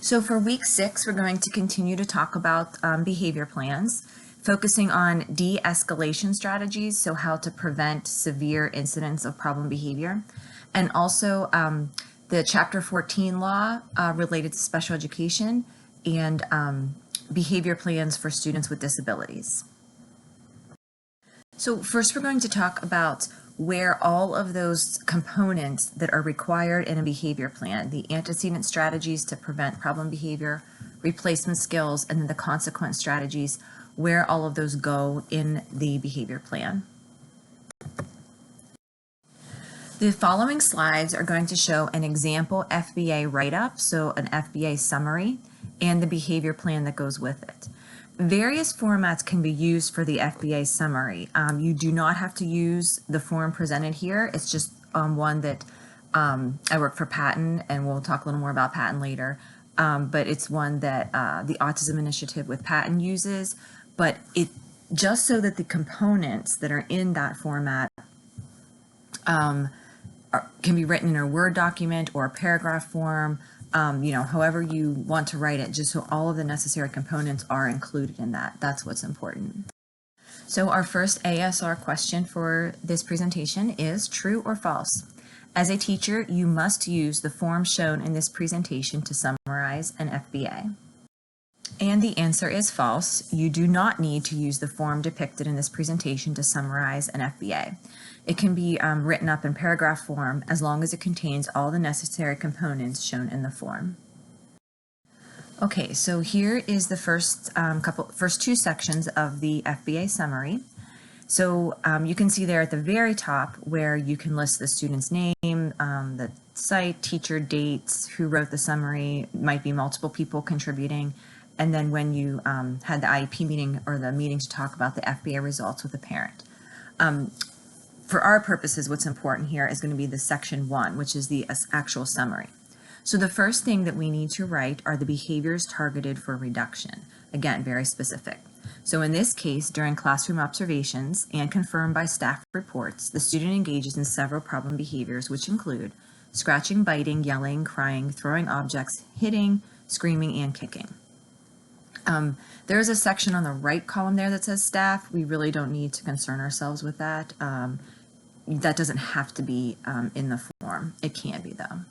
So for week 6, we're going to continue to talk about behavior plans, focusing on de-escalation strategies, so how to prevent severe incidents of problem behavior, and also the Chapter 14 law related to special education and behavior plans for students with disabilities. So first we're going to talk about where all of those components that are required in a behavior plan, the antecedent strategies to prevent problem behavior, replacement skills, and then the consequent strategies, where all of those go in the behavior plan. The following slides are going to show an example FBA write-up, so an FBA summary, and the behavior plan that goes with it. Various formats can be used for the FBA summary. You do not have to use the form presented here. It's just one that I work for Patton, and we'll talk a little more about Patton later. But it's one that the Autism Initiative with Patton uses. But it just so that the components that are in that format can be written in a Word document or a paragraph form. However you want to write it, just so all of the necessary components are included in that. That's what's important. So our first ASR question for this presentation is true or false? As a teacher, you must use the form shown in this presentation to summarize an FBA. And the answer is false. You do not need to use the form depicted in this presentation to summarize an FBA. It can be written up in paragraph form as long as it contains all the necessary components shown in the form. Okay, so here is the first two sections of the FBA summary. So you can see there at the very top where you can list the student's name, the site, teacher, dates, who wrote the summary, might be multiple people contributing, and then when you had the IEP meeting or the meeting to talk about the FBA results with a parent. For our purposes, what's important here is going to be the section 1, which is the actual summary. So the first thing that we need to write are the behaviors targeted for reduction. Again, very specific. So in this case, during classroom observations and confirmed by staff reports, the student engages in several problem behaviors, which include scratching, biting, yelling, crying, throwing objects, hitting, screaming, and kicking. There is a section on the right column there that says staff. We really don't need to concern ourselves with that. That doesn't have to be in the form. It can be though.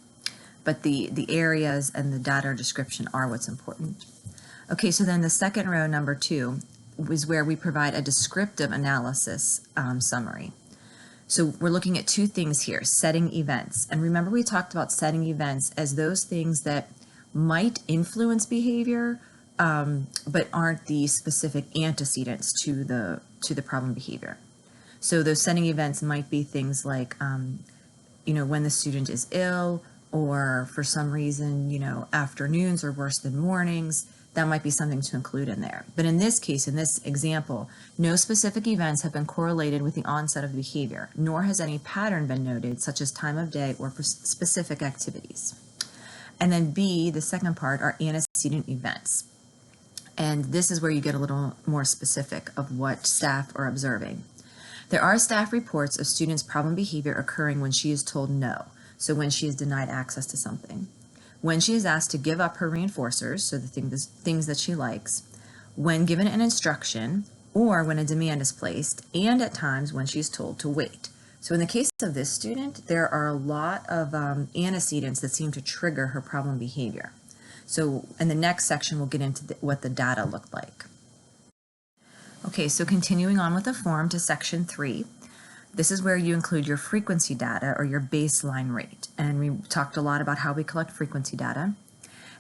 But the areas and the data description are what's important. Okay, so then the second row, number 2, is where we provide a descriptive analysis summary. So we're looking at 2 things here, setting events. And remember we talked about setting events as those things that might influence behavior, but aren't the specific antecedents to the problem behavior. So those setting events might be things like, when the student is ill, or for some reason, afternoons are worse than mornings. That might be something to include in there. But in this case, in this example, no specific events have been correlated with the onset of the behavior, nor has any pattern been noted, such as time of day or specific activities. And then B, the second part, are antecedent events. And this is where you get a little more specific of what staff are observing. There are staff reports of students' problem behavior occurring when she is told no, so when she is denied access to something, when she is asked to give up her reinforcers, so the things that she likes, when given an instruction, or when a demand is placed, and at times when she is told to wait. So in the case of this student, there are a lot of antecedents that seem to trigger her problem behavior. So in the next section, we'll get into what the data looked like. Okay, so continuing on with the form to section 3, this is where you include your frequency data or your baseline rate. And we talked a lot about how we collect frequency data.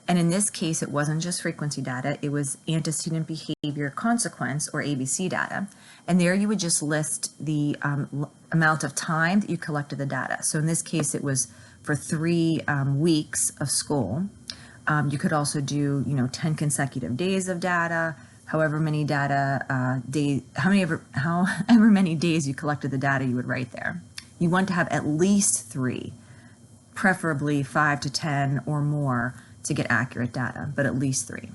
And in this case, it wasn't just frequency data, it was antecedent behavior consequence or ABC data. And there you would just list the amount of time that you collected the data. So in this case, it was for 3 weeks of school. You could also do, 10 consecutive days of data, however many many days you collected the data, you would write there. You want to have at least 3, preferably 5 to 10 or more to get accurate data, but at least 3.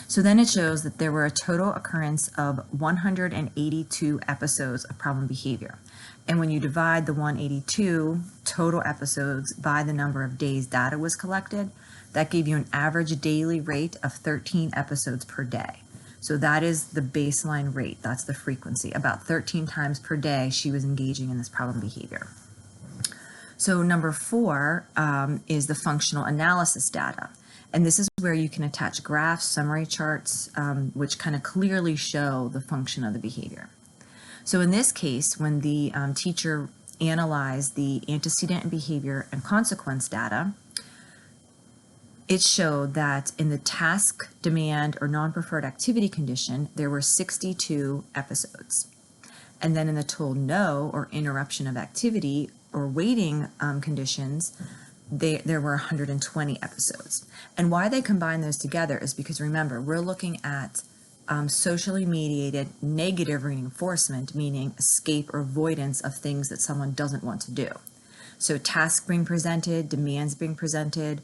So then it shows that there were a total occurrence of 182 episodes of problem behavior. And when you divide the 182 total episodes by the number of days data was collected, that gave you an average daily rate of 13 episodes per day. So that is the baseline rate, that's the frequency. About 13 times per day she was engaging in this problem behavior. So number 4 is the functional analysis data. And this is where you can attach graphs, summary charts, which kind of clearly show the function of the behavior. So in this case, when the teacher analyzed the antecedent and behavior and consequence data, it showed that in the task, demand, or non-preferred activity condition, there were 62 episodes. And then in the told no or interruption of activity or waiting conditions, there were 120 episodes. And why they combine those together is because, remember, we're looking at socially mediated negative reinforcement, meaning escape or avoidance of things that someone doesn't want to do. So tasks being presented, demands being presented,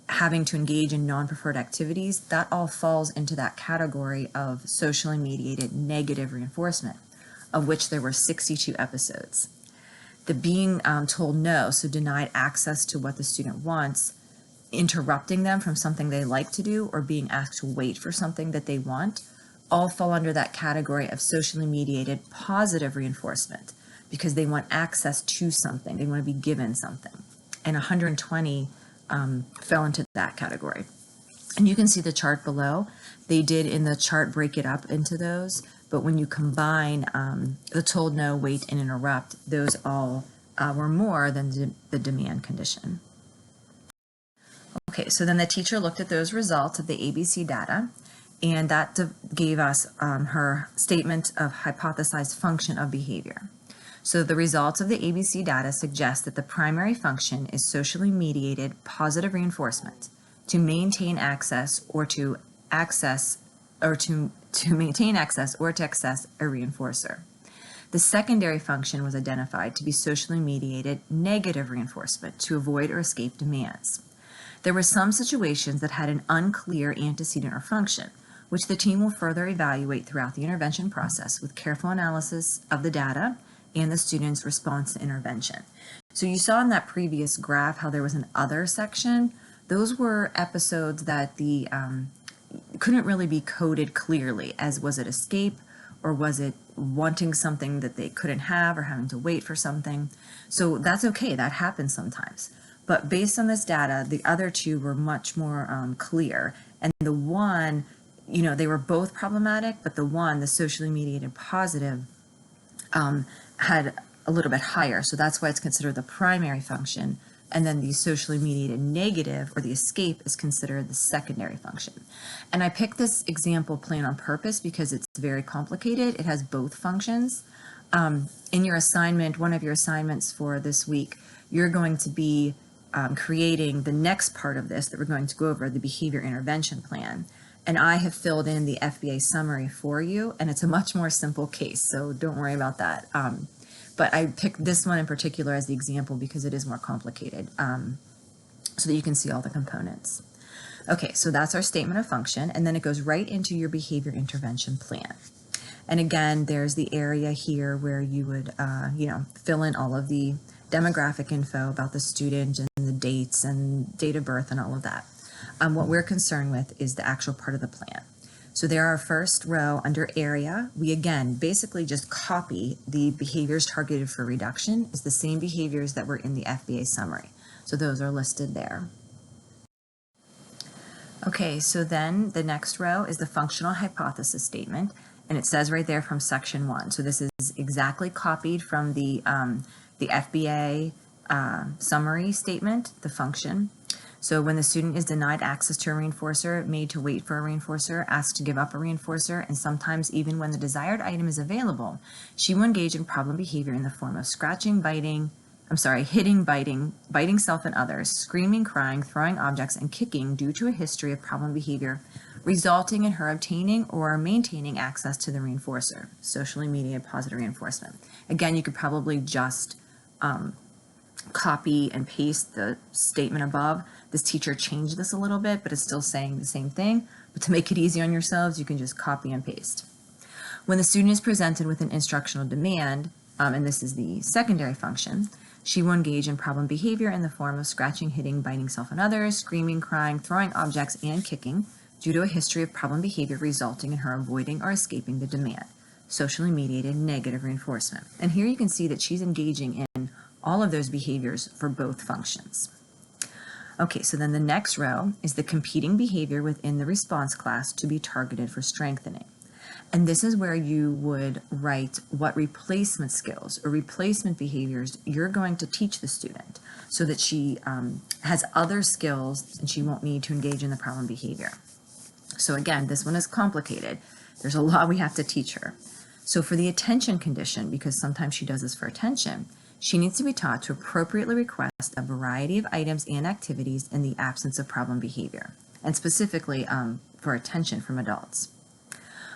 having to engage in non-preferred activities, that all falls into that category of socially mediated negative reinforcement, of which there were 62 episodes. The being told no, so denied access to what the student wants, interrupting them from something they like to do, or being asked to wait for something that they want, all fall under that category of socially mediated positive reinforcement, because they want access to something, they want to be given something. And 120 fell into that category. And you can see the chart below. They did in the chart break it up into those, but when you combine the told no, wait, and interrupt, those all were more than the demand condition. Okay, so then the teacher looked at those results of the ABC data, and that gave us her statement of hypothesized function of behavior. So the results of the ABC data suggest that the primary function is socially mediated positive reinforcement to maintain access or to access or to maintain access or to access a reinforcer. The secondary function was identified to be socially mediated negative reinforcement to avoid or escape demands. There were some situations that had an unclear antecedent or function, which the team will further evaluate throughout the intervention process with careful analysis of the data and the student's response to intervention. So you saw in that previous graph how there was an other section. Those were episodes that the couldn't really be coded clearly as was it escape or was it wanting something that they couldn't have or having to wait for something. So that's okay, that happens sometimes. But based on this data, the other two were much more clear. And the one, you know, they were both problematic, but the one, the socially mediated positive, had a little bit higher. So that's why it's considered the primary function. And then the socially mediated negative, or the escape, is considered the secondary function. And I picked this example plan on purpose because it's very complicated. It has both functions. In your assignment, one of your assignments for this week, you're going to be creating the next part of this that we're going to go over, the behavior intervention plan. And I have filled in the FBA summary for you, and it's a much more simple case, so don't worry about that. But I picked this one in particular as the example because it is more complicated, so that you can see all the components. Okay, so that's our statement of function, and then it goes right into your behavior intervention plan. And again, there's the area here where you would, fill in all of the demographic info about the student and the dates and date of birth and all of that. What we're concerned with is the actual part of the plan. So there, our first row under area, we again basically just copy the behaviors targeted for reduction. It's the same behaviors that were in the FBA summary. So those are listed there. Okay, so then the next row is the functional hypothesis statement, and it says right there from section 1. So this is exactly copied from the FBA summary statement, the function. So when the student is denied access to a reinforcer, made to wait for a reinforcer, asked to give up a reinforcer, and sometimes even when the desired item is available, she will engage in problem behavior in the form of scratching, hitting, biting self and others, screaming, crying, throwing objects, and kicking due to a history of problem behavior, resulting in her obtaining or maintaining access to the reinforcer, socially mediated positive reinforcement. Again, you could probably just copy and paste the statement above. This teacher changed this a little bit, but it's still saying the same thing. But to make it easy on yourselves, you can just copy and paste. When the student is presented with an instructional demand, and this is the secondary function, she will engage in problem behavior in the form of scratching, hitting, biting self and others, screaming, crying, throwing objects, and kicking due to a history of problem behavior resulting in her avoiding or escaping the demand. Socially mediated negative reinforcement. And here you can see that she's engaging in all of those behaviors for both functions. Okay, so then the next row is the competing behavior within the response class to be targeted for strengthening. And this is where you would write what replacement skills or replacement behaviors you're going to teach the student so that she has other skills and she won't need to engage in the problem behavior. So again, this one is complicated. There's a lot we have to teach her. So for the attention condition, because sometimes she does this for attention, she needs to be taught to appropriately request a variety of items and activities in the absence of problem behavior, and specifically for attention from adults.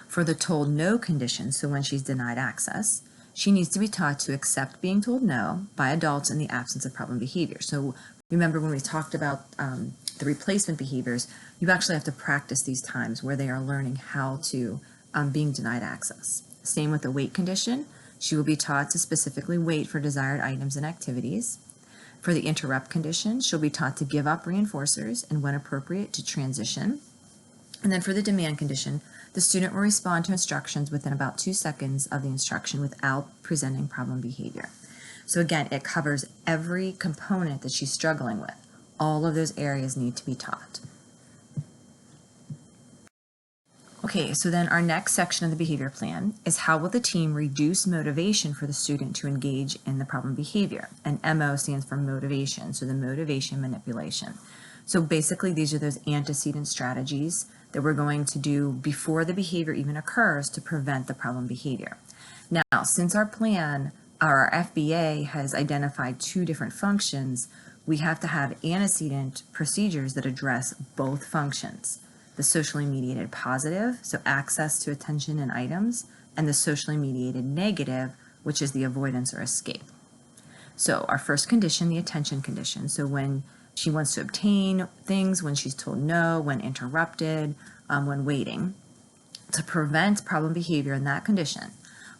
For the told no condition, so when she's denied access, she needs to be taught to accept being told no by adults in the absence of problem behavior. So remember when we talked about the replacement behaviors, you actually have to practice these times where they are learning how to being denied access. Same with the wait condition. She will be taught to specifically wait for desired items and activities. For the interrupt condition, she'll be taught to give up reinforcers and when appropriate to transition. And then for the demand condition, the student will respond to instructions within about 2 seconds of the instruction without presenting problem behavior. So again, it covers every component that she's struggling with. All of those areas need to be taught. Okay, so then our next section of the behavior plan is how will the team reduce motivation for the student to engage in the problem behavior? And MO stands for motivation, so the motivation manipulation. So basically these are those antecedent strategies that we're going to do before the behavior even occurs to prevent the problem behavior. Now, since our plan, our FBA has identified 2 different functions, we have to have antecedent procedures that address both functions. The socially mediated positive, so access to attention and items, and the socially mediated negative, which is the avoidance or escape. So our first condition, the attention condition, so when she wants to obtain things, when she's told no, when interrupted, when waiting. To prevent problem behavior in that condition,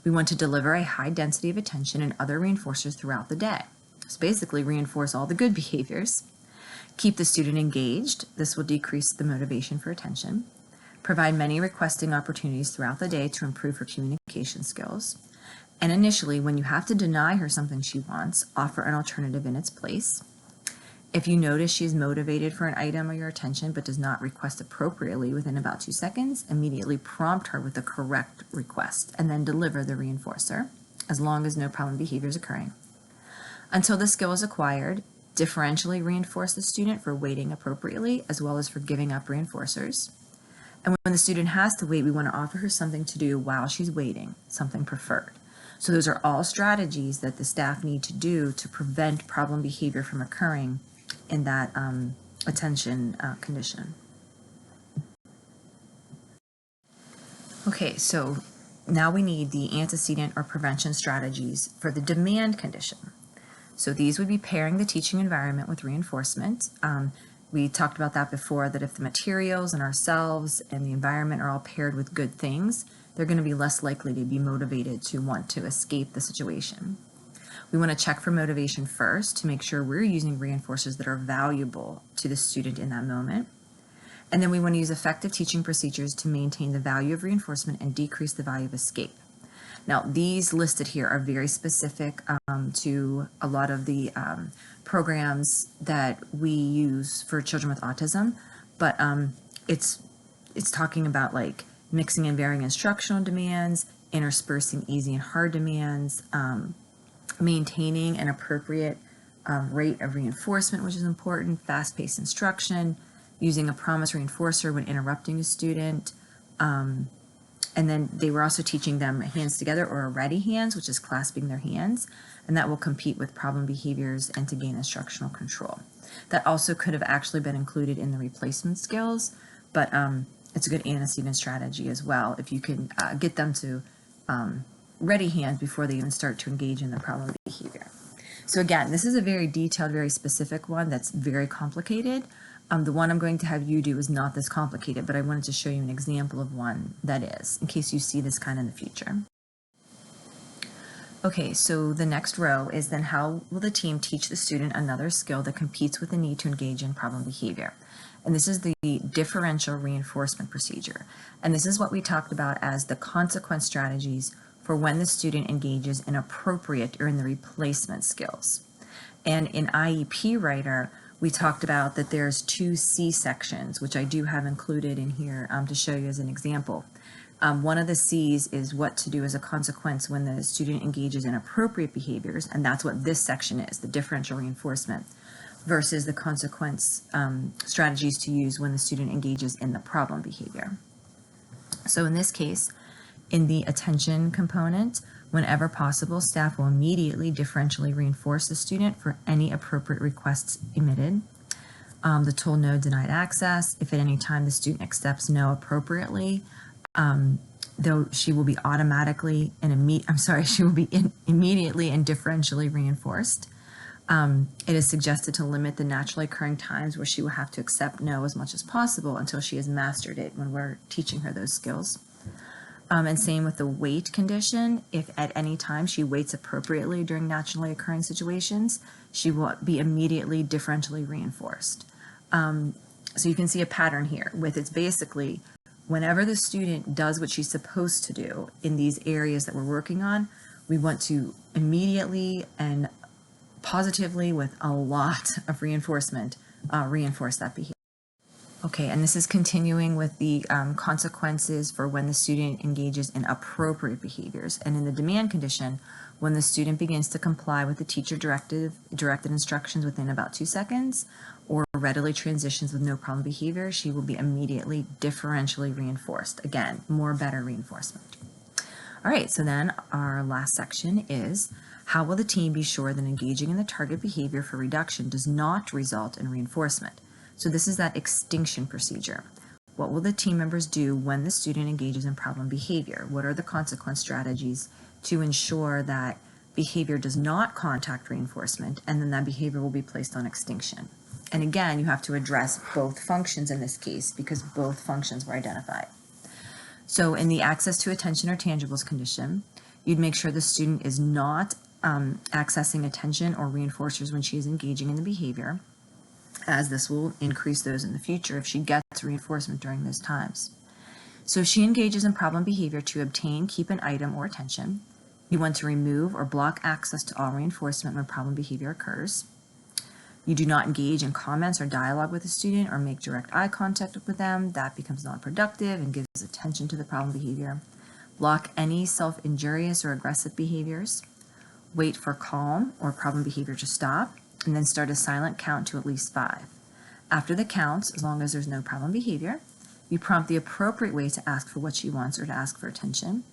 we want to deliver a high density of attention and other reinforcers throughout the day. So basically reinforce all the good behaviors. Keep the student engaged. This will decrease the motivation for attention. Provide many requesting opportunities throughout the day to improve her communication skills. And initially, when you have to deny her something she wants, offer an alternative in its place. If you notice she is motivated for an item or your attention but does not request appropriately within about 2 seconds, immediately prompt her with the correct request and then deliver the reinforcer, as long as no problem behavior is occurring. Until the skill is acquired, differentially reinforce the student for waiting appropriately as well as for giving up reinforcers. And when the student has to wait, we want to offer her something to do while she's waiting, something preferred. So those are all strategies that the staff need to do to prevent problem behavior from occurring in that attention condition. Okay, so now we need the antecedent or prevention strategies for the demand condition. So these would be pairing the teaching environment with reinforcement. We talked about that before, that if the materials and ourselves and the environment are all paired with good things, they're going to be less likely to be motivated to want to escape the situation. We want to check for motivation first to make sure we're using reinforcers that are valuable to the student in that moment. And then we want to use effective teaching procedures to maintain the value of reinforcement and decrease the value of escape. Now, these listed here are very specific to a lot of the programs that we use for children with autism, but it's talking about like mixing and varying instructional demands, interspersing easy and hard demands, maintaining an appropriate rate of reinforcement, which is important, fast-paced instruction, using a promise reinforcer when interrupting a student, and then they were also teaching them hands together or ready hands, which is clasping their hands, and that will compete with problem behaviors and to gain instructional control. That also could have actually been included in the replacement skills, but it's a good antecedent strategy as well if you can get them to ready hands before they even start to engage in the problem behavior. So again, this is a very detailed, very specific one that's very complicated. The one I'm going to have you do is not this complicated, but I wanted to show you an example of one that is, in case you see this kind in the future. Okay, so the next row is then how will the team teach the student another skill that competes with the need to engage in problem behavior? And this is the differential reinforcement procedure. And this is what we talked about as the consequence strategies for when the student engages in appropriate or in the replacement skills. And in IEP Writer, we talked about that there's 2 C sections, which I do have included in here to show you as an example. One of the C's is what to do as a consequence when the student engages in appropriate behaviors, and that's what this section is, the differential reinforcement, versus the consequence strategies to use when the student engages in the problem behavior. So in this case, in the attention component, whenever possible, staff will immediately differentially reinforce the student for any appropriate requests emitted. The tool no denied access. If at any time the student accepts no appropriately, though she will be immediately and differentially reinforced. It is suggested to limit the naturally occurring times where she will have to accept no as much as possible until she has mastered it when we're teaching her those skills. And same with the wait condition. If at any time she waits appropriately during naturally occurring situations, she will be immediately differentially reinforced. So you can see a pattern here with it's basically whenever the student does what she's supposed to do in these areas that we're working on, we want to immediately and positively with a lot of reinforcement reinforce that behavior. Okay, and this is continuing with the consequences for when the student engages in appropriate behaviors. And in the demand condition, when the student begins to comply with the teacher directed instructions within about 2 seconds, or readily transitions with no problem behavior, she will be immediately differentially reinforced. Again, better reinforcement. All right, so then our last section is how will the team be sure that engaging in the target behavior for reduction does not result in reinforcement? So this is that extinction procedure. What will the team members do when the student engages in problem behavior? What are the consequence strategies to ensure that behavior does not contact reinforcement, and then that behavior will be placed on extinction? And again, you have to address both functions in this case because both functions were identified. So in the access to attention or tangibles condition, you'd make sure the student is not accessing attention or reinforcers when she is engaging in the behavior, as this will increase those in the future if she gets reinforcement during those times. So if she engages in problem behavior to obtain, keep an item or attention, you want to remove or block access to all reinforcement when problem behavior occurs. You do not engage in comments or dialogue with the student or make direct eye contact with them. That becomes non-productive and gives attention to the problem behavior. Block any self-injurious or aggressive behaviors. Wait for calm or problem behavior to stop, and then start a silent count to at least 5. After the counts, as long as there's no problem behavior, you prompt the appropriate way to ask for what she wants or to ask for attention.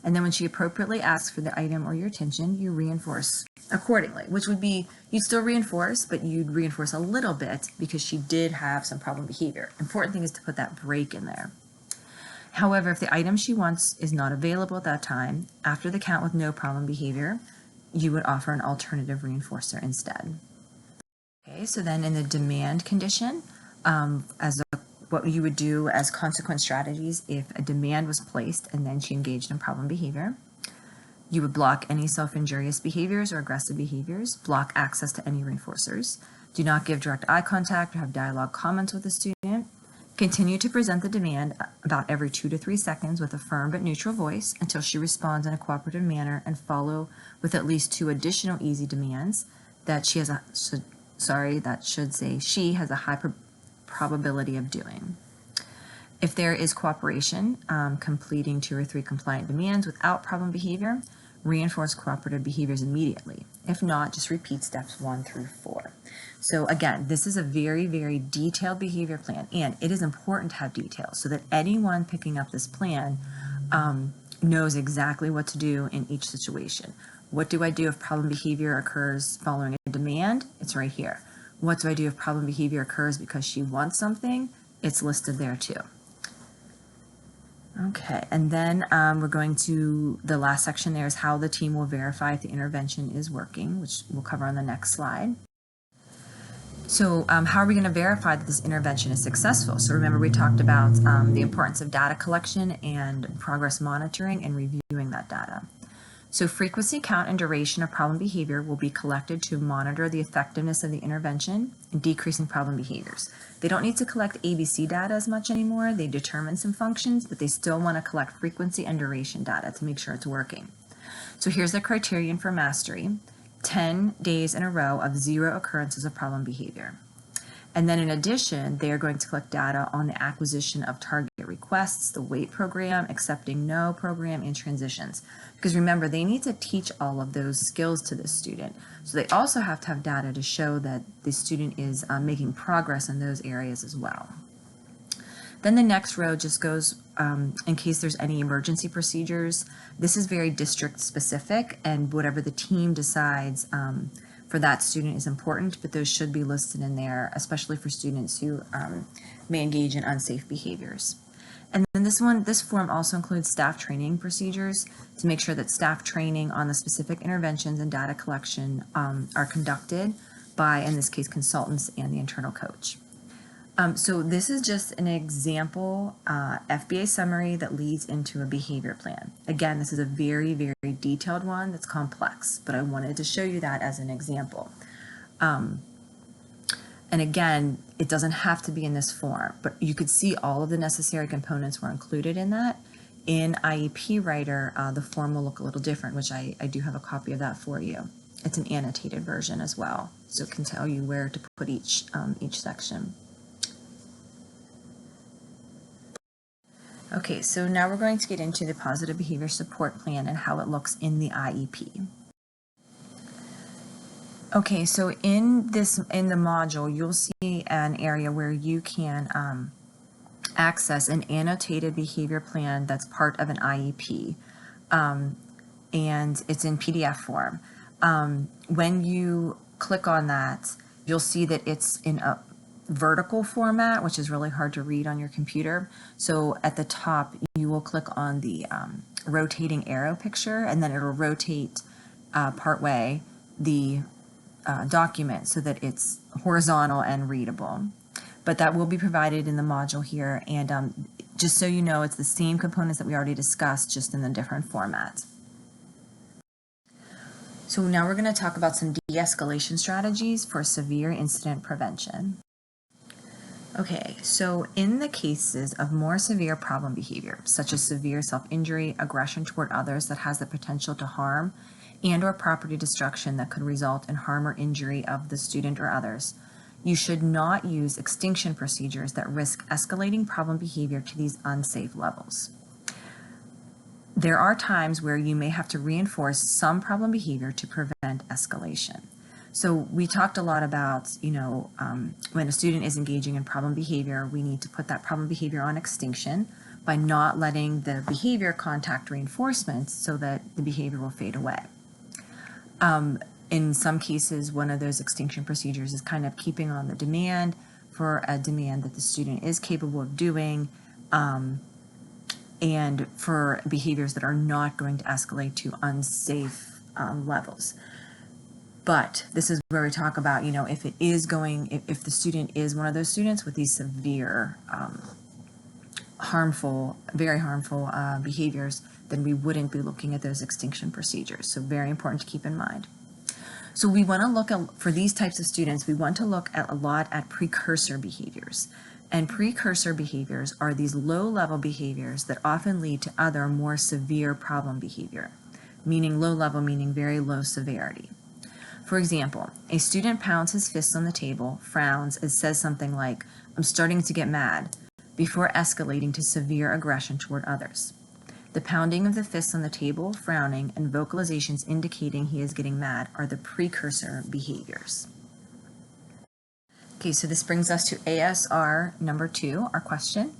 And then when she appropriately asks for the item or your attention, you reinforce accordingly, which would be, you'd still reinforce, but you'd reinforce a little bit because she did have some problem behavior. Important thing is to put that break in there. However, if the item she wants is not available at that time, after the count with no problem behavior, you would offer an alternative reinforcer instead. Okay, so then in the demand condition, what you would do as consequence strategies if a demand was placed and then she engaged in problem behavior, you would block any self-injurious behaviors or aggressive behaviors, block access to any reinforcers, do not give direct eye contact or have dialogue comments with the student, continue to present the demand about every 2 to 3 seconds with a firm but neutral voice until she responds in a cooperative manner, and follow with at least 2 additional easy demands that she has she has a high probability of doing. If there is cooperation, completing 2 or 3 compliant demands without problem behavior, reinforce cooperative behaviors immediately. If not, just repeat steps 1 through 4. So again, this is a very, very detailed behavior plan, and it is important to have details so that anyone picking up this plan knows exactly what to do in each situation. What do I do if problem behavior occurs following a demand? It's right here. What do I do if problem behavior occurs because she wants something? It's listed there too. Okay, and then we're going to, the last section there is how the team will verify if the intervention is working, which we'll cover on the next slide. So how are we going to verify that this intervention is successful? So remember we talked about the importance of data collection and progress monitoring and reviewing that data. So frequency, count, and duration of problem behavior will be collected to monitor the effectiveness of the intervention and decreasing problem behaviors. They don't need to collect ABC data as much anymore. They determine some functions, but they still want to collect frequency and duration data to make sure it's working. So here's the criterion for mastery: 10 days in a row of 0 occurrences of problem behavior. And then in addition, they are going to collect data on the acquisition of target requests, the wait program, accepting no program, and transitions. Because remember, they need to teach all of those skills to the student. So they also have to have data to show that the student is making progress in those areas as well. Then the next row just goes in case there's any emergency procedures. This is very district specific, and whatever the team decides for that student is important, but those should be listed in there, especially for students who may engage in unsafe behaviors. And then this form also includes staff training procedures to make sure that staff training on the specific interventions and data collection are conducted by, in this case, consultants and the internal coach. So this is just an example FBA summary that leads into a behavior plan. Again, this is a very, very detailed one that's complex, but I wanted to show you that as an example. And again, it doesn't have to be in this form, but you could see all of the necessary components were included in that. In IEP Writer, the form will look a little different, which I do have a copy of that for you. It's an annotated version as well, so it can tell you where to put each section. Okay, so now we're going to get into the positive behavior support plan and how it looks in the IEP. Okay, so in the module, you'll see an area where you can access an annotated behavior plan that's part of an IEP, and it's in PDF form. When you click on that, you'll see that it's in a vertical format, which is really hard to read on your computer. So at the top, you will click on the rotating arrow picture, and then it'll rotate partway the document so that it's horizontal and readable. But that will be provided in the module here, and just so you know, it's the same components that we already discussed, just in a different format. So now we're going to talk about some de-escalation strategies for severe incident prevention. Okay, so in the cases of more severe problem behavior, such as severe self-injury, aggression toward others that has the potential to harm, and/or property destruction that could result in harm or injury of the student or others, you should not use extinction procedures that risk escalating problem behavior to these unsafe levels. There are times where you may have to reinforce some problem behavior to prevent escalation. So we talked a lot about, when a student is engaging in problem behavior, we need to put that problem behavior on extinction by not letting the behavior contact reinforcements so that the behavior will fade away. In some cases, one of those extinction procedures is kind of keeping on the demand for a demand that the student is capable of doing, and for behaviors that are not going to escalate to unsafe levels. But this is where we talk about, if the student is one of those students with these severe, very harmful behaviors, then we wouldn't be looking at those extinction procedures. So very important to keep in mind. So we want to look at, for these types of students, we want to look at a lot at precursor behaviors. And precursor behaviors are these low-level behaviors that often lead to other more severe problem behavior, meaning low-level, meaning very low severity. For example, a student pounds his fist on the table, frowns, and says something like, "I'm starting to get mad," before escalating to severe aggression toward others. The pounding of the fist on the table, frowning, and vocalizations indicating he is getting mad are the precursor behaviors. Okay, so this brings us to ASR number 2, our question.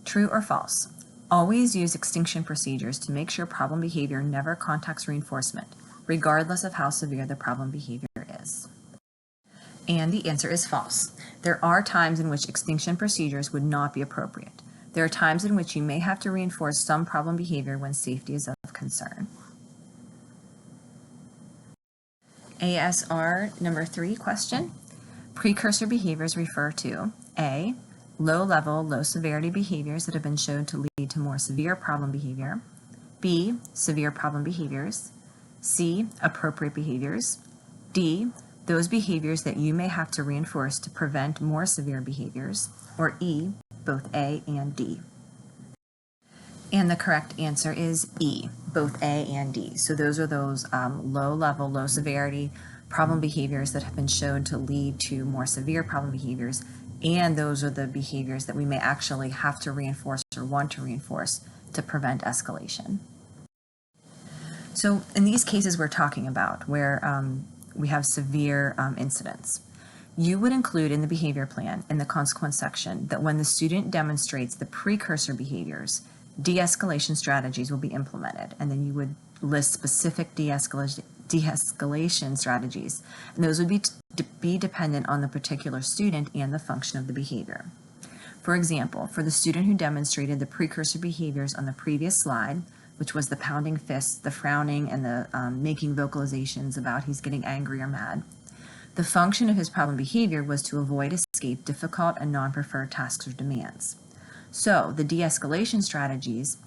True or false? Always use extinction procedures to make sure problem behavior never contacts reinforcement, regardless of how severe the problem behavior is. And the answer is false. There are times in which extinction procedures would not be appropriate. There are times in which you may have to reinforce some problem behavior when safety is of concern. ASR number 3 question. Precursor behaviors refer to A, low-level, low-severity behaviors that have been shown to lead to more severe problem behavior, B, severe problem behaviors, C, appropriate behaviors, D, those behaviors that you may have to reinforce to prevent more severe behaviors, or E, both A and D. And the correct answer is E, both A and D. So those are those low-level, low-severity problem behaviors that have been shown to lead to more severe problem behaviors, and those are the behaviors that we may actually have to reinforce or want to reinforce to prevent escalation. So in these cases we're talking about where we have severe incidents, you would include in the behavior plan, in the consequence section, that when the student demonstrates the precursor behaviors, de-escalation strategies will be implemented, and then you would list specific de-escalation strategies, and those would be dependent on the particular student and the function of the behavior. For example, for the student who demonstrated the precursor behaviors on the previous slide, which was the pounding fists, the frowning, and the making vocalizations about he's getting angry or mad, the function of his problem behavior was to avoid escape difficult and non-preferred tasks or demands. So the de-escalation strategies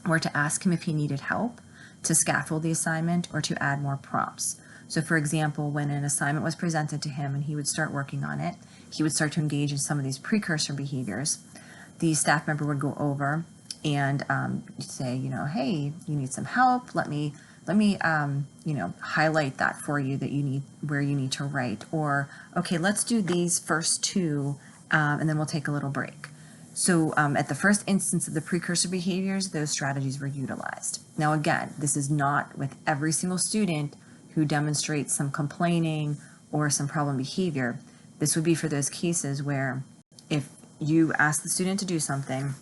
were to ask him if he needed help, to scaffold the assignment, or to add more prompts. So for example, when an assignment was presented to him and he would start working on it, he would start to engage in some of these precursor behaviors. The staff member would go over and say, hey, you need some help. Let me highlight that for you that you need, where you need to write. Or, okay, let's do these first two, and then we'll take a little break. So at the first instance of the precursor behaviors, those strategies were utilized. Now again, this is not with every single student who demonstrates some complaining or some problem behavior. This would be for those cases where if you ask the student to do something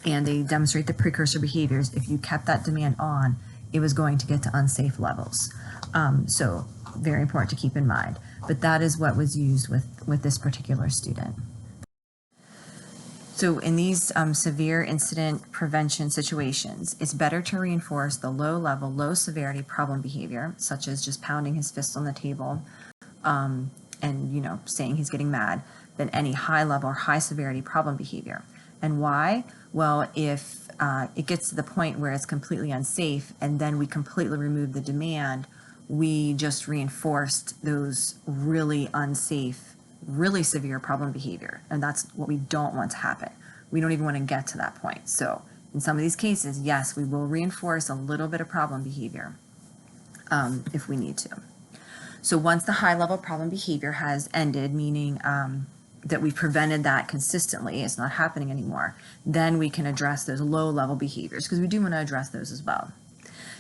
and they demonstrate the precursor behaviors, if you kept that demand on, it was going to get to unsafe levels. So very important to keep in mind. But that is what was used with this particular student. So in these severe incident prevention situations, it's better to reinforce the low-level, low-severity problem behavior, such as just pounding his fist on the table and saying he's getting mad, than any high-level or high-severity problem behavior. And why? Well, if it gets to the point where it's completely unsafe and then we completely remove the demand, we just reinforced those really unsafe, really severe problem behavior, and that's what we don't want to happen. We don't even want to get to that point. So in some of these cases, yes, we will reinforce a little bit of problem behavior if we need to. So once the high-level problem behavior has ended, meaning that we've prevented that consistently, it's not happening anymore, then we can address those low-level behaviors, because we do want to address those as well.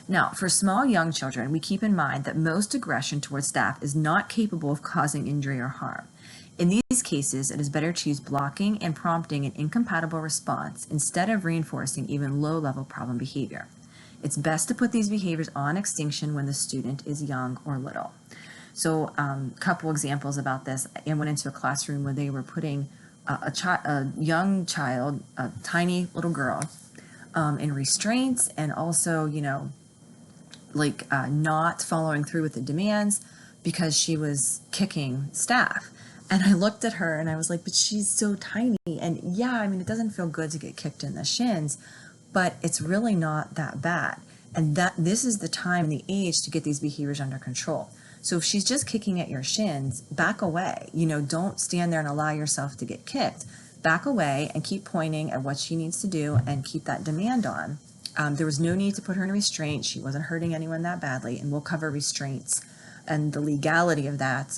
Now, for small young children, we keep in mind that most aggression towards staff is not capable of causing injury or harm. In these cases, it is better to use blocking and prompting an incompatible response instead of reinforcing even low-level problem behavior. It's best to put these behaviors on extinction when the student is young or little. So a couple examples about this. I went into a classroom where they were putting a young child, a tiny little girl, in restraints, and also, not following through with the demands because she was kicking staff. And I looked at her and I was like, but she's so tiny. And yeah, it doesn't feel good to get kicked in the shins, but it's really not that bad. And this is the time and the age to get these behaviors under control. So if she's just kicking at your shins, back away. Don't stand there and allow yourself to get kicked. Back away and keep pointing at what she needs to do and keep that demand on. There was no need to put her in restraint. She wasn't hurting anyone that badly, and we'll cover restraints and the legality of that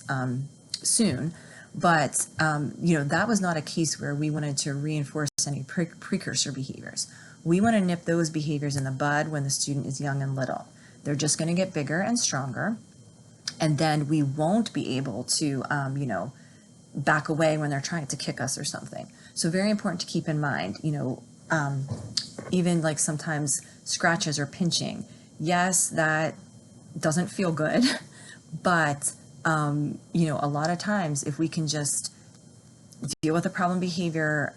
soon. But, that was not a case where we wanted to reinforce any precursor behaviors. We want to nip those behaviors in the bud when the student is young and little. They're just going to get bigger and stronger, and then we won't be able to, back away when they're trying to kick us or something. So very important to keep in mind, even like sometimes scratches or pinching. Yes, that doesn't feel good, but a lot of times if we can just deal with the problem behavior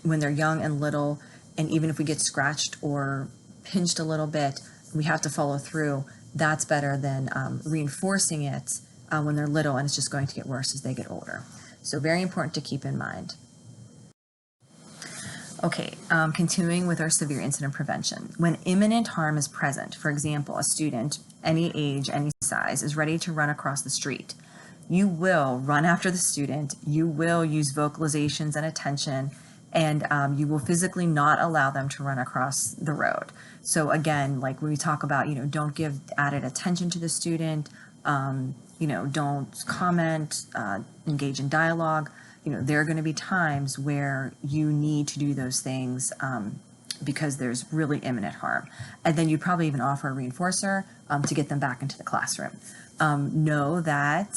when they're young and little, and even if we get scratched or pinched a little bit, we have to follow through. That's better than reinforcing it when they're little, and it's just going to get worse as they get older. So very important to keep in mind. Okay, continuing with our severe incident prevention. When imminent harm is present, for example, a student, any age, any size, is ready to run across the street, you will run after the student, you will use vocalizations and attention, and you will physically not allow them to run across the road. So again, like when we talk about, don't give added attention to the student, don't comment, engage in dialogue. There are going to be times where you need to do those things because there's really imminent harm. And then you probably even offer a reinforcer to get them back into the classroom. Know that,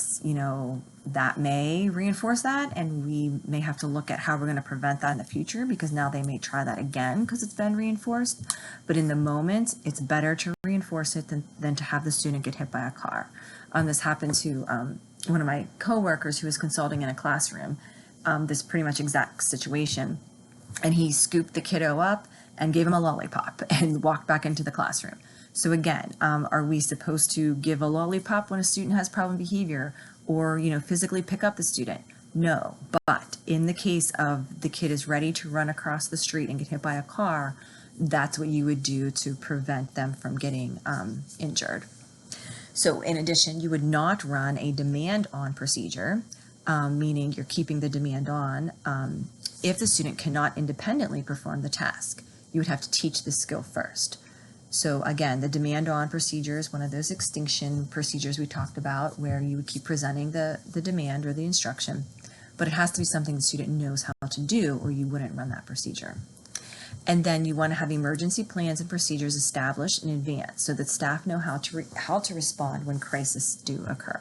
that may reinforce that, and we may have to look at how we're going to prevent that in the future, because now they may try that again because it's been reinforced. But in the moment, it's better to reinforce it than to have the student get hit by a car. This happened to one of my coworkers who was consulting in a classroom, this pretty much exact situation. And he scooped the kiddo up and gave him a lollipop and walked back into the classroom. So again, are we supposed to give a lollipop when a student has problem behavior, or physically pick up the student? No, but in the case of the kid is ready to run across the street and get hit by a car, that's what you would do to prevent them from getting injured. So in addition, you would not run a demand on procedure, meaning you're keeping the demand on if the student cannot independently perform the task. You would have to teach the skill first. So again, the demand on procedure is one of those extinction procedures we talked about, where you would keep presenting the demand or the instruction, but it has to be something the student knows how to do, or you wouldn't run that procedure. And then you want to have emergency plans and procedures established in advance so that staff know how to respond when crises do occur.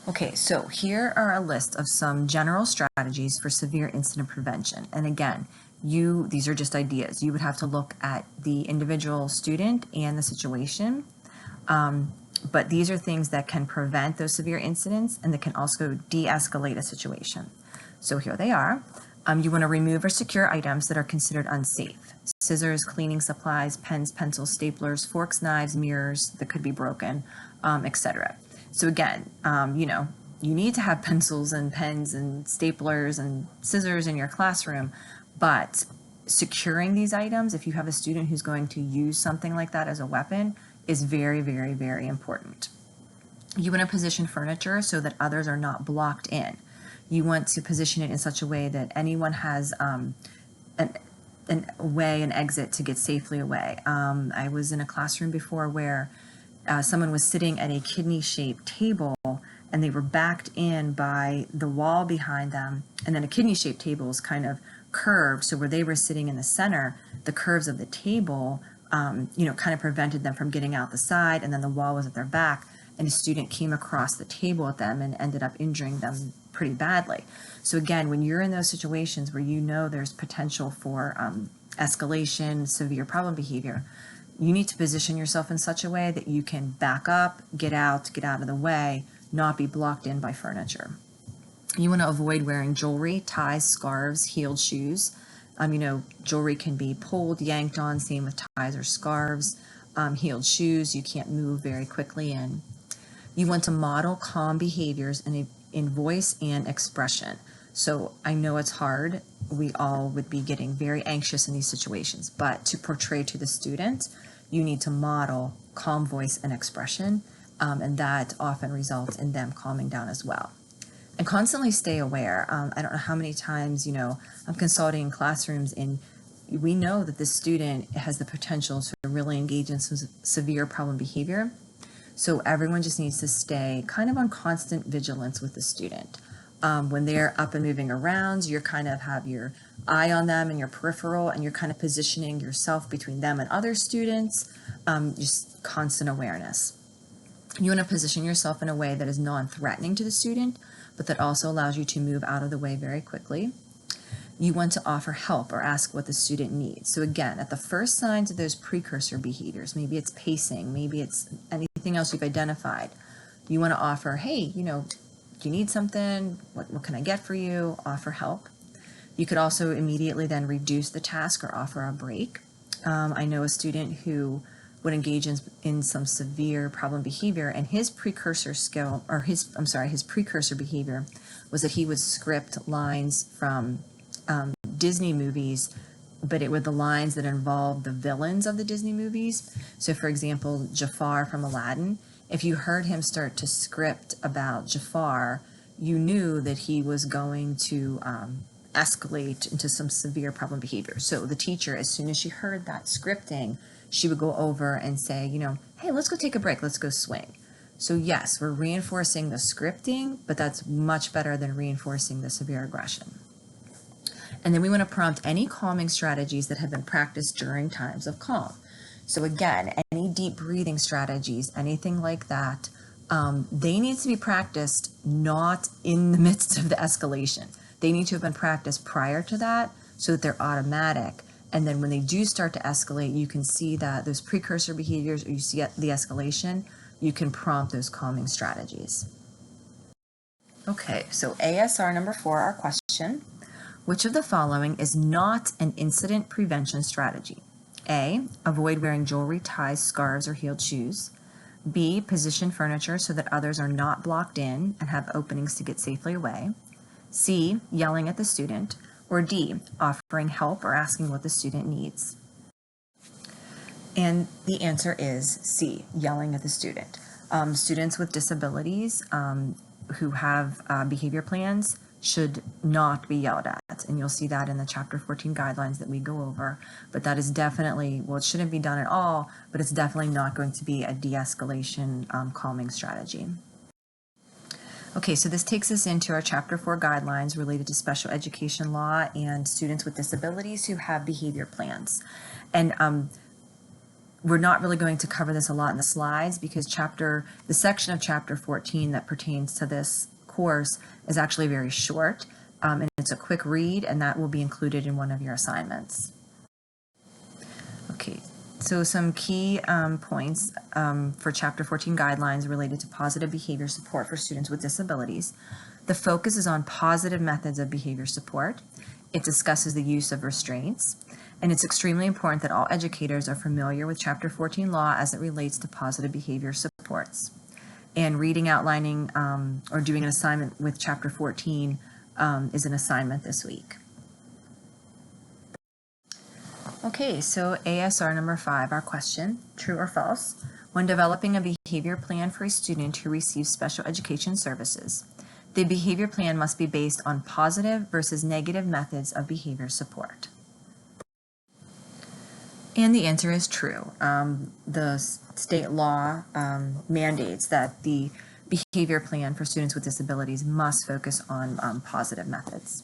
Okay, so here are a list of some general strategies for severe incident prevention. And again, these are just ideas. You would have to look at the individual student and the situation. But these are things that can prevent those severe incidents and that can also de-escalate a situation. So here they are. You want to remove or secure items that are considered unsafe. Scissors, cleaning supplies, pens, pencils, staplers, forks, knives, mirrors that could be broken, etc. So again, you need to have pencils and pens and staplers and scissors in your classroom, but securing these items, if you have a student who's going to use something like that as a weapon, is very, very, very important. You want to position furniture so that others are not blocked in. You want to position it in such a way that anyone has an exit to get safely away. I was in a classroom before where someone was sitting at a kidney-shaped table, and they were backed in by the wall behind them, and then a kidney-shaped table is kind of curved, so where they were sitting in the center, the curves of the table, kind of prevented them from getting out the side, and then the wall was at their back, and a student came across the table at them and ended up injuring them pretty badly. So again, when you're in those situations where there's potential for escalation, severe problem behavior, you need to position yourself in such a way that you can back up, get out of the way, not be blocked in by furniture. You want to avoid wearing jewelry, ties, scarves, heeled shoes. Jewelry can be pulled, yanked on, same with ties or scarves. Heeled shoes, you can't move very quickly in. You want to model calm behaviors in voice and expression. So I know it's hard. We all would be getting very anxious in these situations, but to portray to the student, you need to model calm voice and expression, and that often results in them calming down as well. And constantly stay aware. I don't know how many times, I'm consulting in classrooms, and we know that this student has the potential to really engage in some severe problem behavior. So everyone just needs to stay kind of on constant vigilance with the student. When they're up and moving around, you kind of have your eye on them and your peripheral, and you're kind of positioning yourself between them and other students, just constant awareness. You want to position yourself in a way that is non-threatening to the student, but that also allows you to move out of the way very quickly. You want to offer help or ask what the student needs. So again, at the first signs of those precursor behaviors, maybe it's pacing, maybe it's anything else you've identified, you want to offer, hey, do you need something? What can I get for you? Offer help. You could also immediately then reduce the task or offer a break. I know a student who would engage in some severe problem behavior, and his precursor behavior was that he would script lines from Disney movies, but it were the lines that involved the villains of the Disney movies. So for example, Jafar from Aladdin, if you heard him start to script about Jafar, you knew that he was going to escalate into some severe problem behavior. So the teacher, as soon as she heard that scripting, she would go over and say, hey, let's go take a break, let's go swing. So yes, we're reinforcing the scripting, but that's much better than reinforcing the severe aggression. And then we want to prompt any calming strategies that have been practiced during times of calm. So again, any deep breathing strategies, anything like that, they need to be practiced not in the midst of the escalation. They need to have been practiced prior to that so that they're automatic. And then when they do start to escalate, you can see that those precursor behaviors, or you see the escalation, you can prompt those calming strategies. Okay, so ASR number 4, our question. Which of the following is not an incident prevention strategy? A, avoid wearing jewelry, ties, scarves, or heeled shoes. B, position furniture so that others are not blocked in and have openings to get safely away. C, yelling at the student. Or D, offering help or asking what the student needs. And the answer is C, yelling at the student. Students with disabilities who have behavior plans should not be yelled at, and you'll see that in the Chapter 14 guidelines that we go over, but that is definitely, well, it shouldn't be done at all, but it's definitely not going to be a de-escalation calming strategy. Okay, so this takes us into our Chapter 4 guidelines related to special education law and students with disabilities who have behavior plans. And we're not really going to cover this a lot in the slides because the section of Chapter 14 that pertains to this course is actually very short, and it's a quick read, and that will be included in one of your assignments. Okay, so some key points for Chapter 14 guidelines related to positive behavior support for students with disabilities. The focus is on positive methods of behavior support. It discusses the use of restraints, and it's extremely important that all educators are familiar with Chapter 14 law as it relates to positive behavior supports. And reading, outlining, or doing an assignment with Chapter 14 is an assignment this week. Okay, so ASR number 5, our question, true or false? When developing a behavior plan for a student who receives special education services, the behavior plan must be based on positive versus negative methods of behavior support. And the answer is true. The state law mandates that the behavior plan for students with disabilities must focus on positive methods.